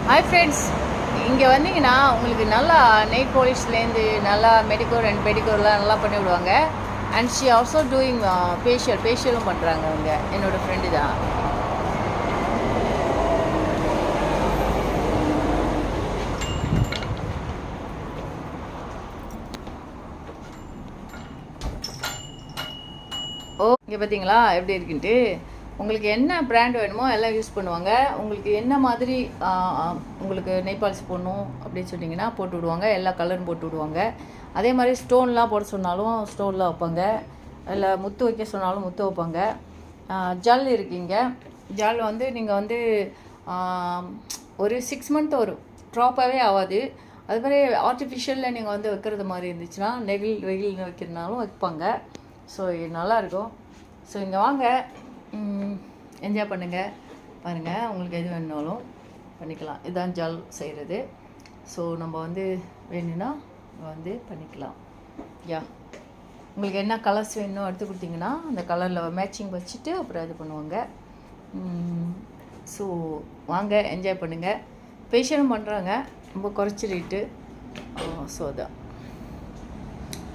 Hi friends, இங்கே வந்தீங்கன்னா உங்களுக்கு நல்லா நெயில் பாலிஷ்லேருந்து நல்லா மெடிக்கோர் அண்ட் பெடிக்கோர்லாம் நல்லா பண்ணி விடுவாங்க. அண்ட் ஷி ஆல்சோ டூயிங் ஃபேஷியலும் பண்ணுறாங்க. அவங்க என்னோடய ஃப்ரெண்டு தான். இங்கே பார்த்தீங்களா எப்படி இருக்குன்ட்டு. உங்களுக்கு என்ன பிராண்ட் வேணுமோ எல்லாம் யூஸ் பண்ணுவாங்க. உங்களுக்கு என்ன மாதிரி உங்களுக்கு நெய் பாலிஷ் போடணும் அப்படின்னு சொன்னீங்கன்னா போட்டு விடுவாங்க. எல்லா கலரும் போட்டு விடுவாங்க. அதே மாதிரி ஸ்டோன்லாம் போட சொன்னாலும் ஸ்டோன்லாம் வைப்பாங்க. இல்லை முத்து வைக்க சொன்னாலும் முத்து வைப்பாங்க. ஜல் இருக்குங்க. ஜல் வந்து நீங்கள் வந்து ஒரு 6 மந்த் வரும், ட்ராப்பாகவே ஆகாது. அது மாதிரி ஆர்டிஃபிஷியலில் நீங்கள் வந்து வைக்கிறது மாதிரி இருந்துச்சுன்னா வெயில் வைக்கிறதுனாலும் வைப்பாங்க. ஸோ இது நல்லாயிருக்கும். ஸோ இங்கே வாங்க, என்ஜாய் பண்ணுங்கள். பாருங்கள், உங்களுக்கு எது வேணுனாலும் பண்ணிக்கலாம். இதுதான் ஜல் செய்கிறது. ஸோ நம்ம வந்து வேணும்னா வந்து பண்ணிக்கலாம். உங்களுக்கு என்ன கலர்ஸ் வேணும் எடுத்து கொடுத்தீங்கன்னா அந்த கலரில் மேட்சிங் வச்சுட்டு அப்புறம் இது பண்ணுவாங்க. ஸோ வாங்க, என்ஜாய் பண்ணுங்கள். ஃபேஷியலும் பண்ணுறாங்க, ரொம்ப குறைச்சி ரேட்டு. ஸோ அதான்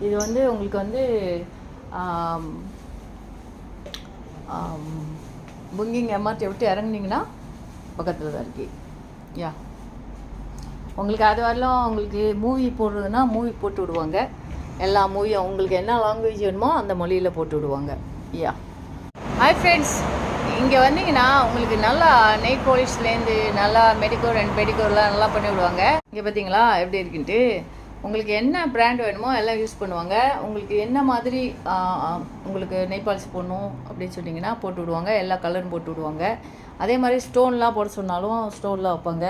இது வந்து உங்களுக்கு வந்து புங்கிங் எம்ஆர்டி விட்டு இறங்குனீங்கன்னா பக்கத்தில் தான் இருக்கு. உங்களுக்கு அது வரலாம். உங்களுக்கு மூவி போடுறதுன்னா மூவி போட்டு விடுவாங்க. எல்லா மூவியும் உங்களுக்கு என்ன லாங்குவேஜ் வேணுமோ அந்த மொழியில் போட்டு விடுவாங்க. ஹாய் ஃப்ரெண்ட்ஸ், இங்கே வந்தீங்கன்னா உங்களுக்கு நல்லா நெயில் பாலிஷ்லேருந்து நல்லா மெடிக்கோர் அண்ட் பெடிக்கோர்லாம் நல்லா பண்ணி விடுவாங்க. இங்கே பார்த்தீங்களா எப்படி இருக்குன்ட்டு. உங்களுக்கு என்ன பிராண்ட் வேணுமோ எல்லாம் யூஸ் பண்ணுவாங்க. உங்களுக்கு என்ன மாதிரி உங்களுக்கு நெய் பாலிஷ் போடணும் அப்படின்னு சொன்னீங்கன்னா போட்டு விடுவாங்க. எல்லா கலரும் போட்டு விடுவாங்க. அதே மாதிரி ஸ்டோன்லாம் போட சொன்னாலும் ஸ்டோன்லாம் வைப்பாங்க.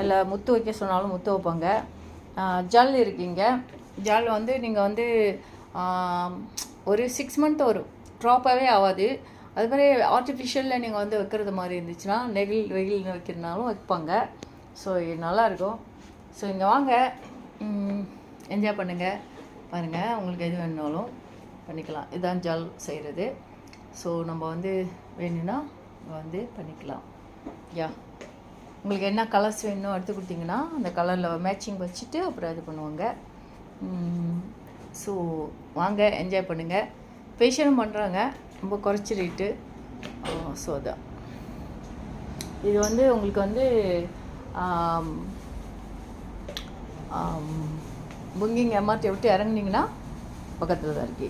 இல்லை முத்து வைக்க சொன்னாலும் முத்து வைப்பாங்க. ஜல் இருக்குங்க. ஜல் வந்து நீங்கள் வந்து ஒரு 6 மந்த் வரும், ட்ராப்பாகவே ஆகாது. அது மாதிரி ஆர்டிஃபிஷியலில் நீங்கள் வந்து வைக்கிறது மாதிரி இருந்துச்சுன்னா வெயில் வைக்கிறதுனாலும் வைப்பாங்க. ஸோ இது நல்லாயிருக்கும். ஸோ இங்கே வாங்க, என்ஜாய் பண்ணுங்கள். பாருங்கள், உங்களுக்கு எது வேணுனாலும் பண்ணிக்கலாம். இதுதான் ஜல் செய்கிறது. ஸோ நம்ம வந்து வேணும்னா வந்து பண்ணிக்கலாம். உங்களுக்கு என்ன கலர்ஸ் வேணும் எடுத்து கொடுத்தீங்கன்னா அந்த கலரில் மேட்சிங் வச்சுட்டு அப்புறம் இது பண்ணுவாங்க. ஸோ வாங்க, என்ஜாய் பண்ணுங்கள். ஃபேஷியலும் பண்ணுறாங்க, ரொம்ப குறைச்சி ரேட்டு. ஸோ அதான் இது வந்து உங்களுக்கு வந்து புங்கிங் எம்ஆர்டி விட்டு இறங்குனீங்கன்னா பக்கத்தில் தான் இருக்கு.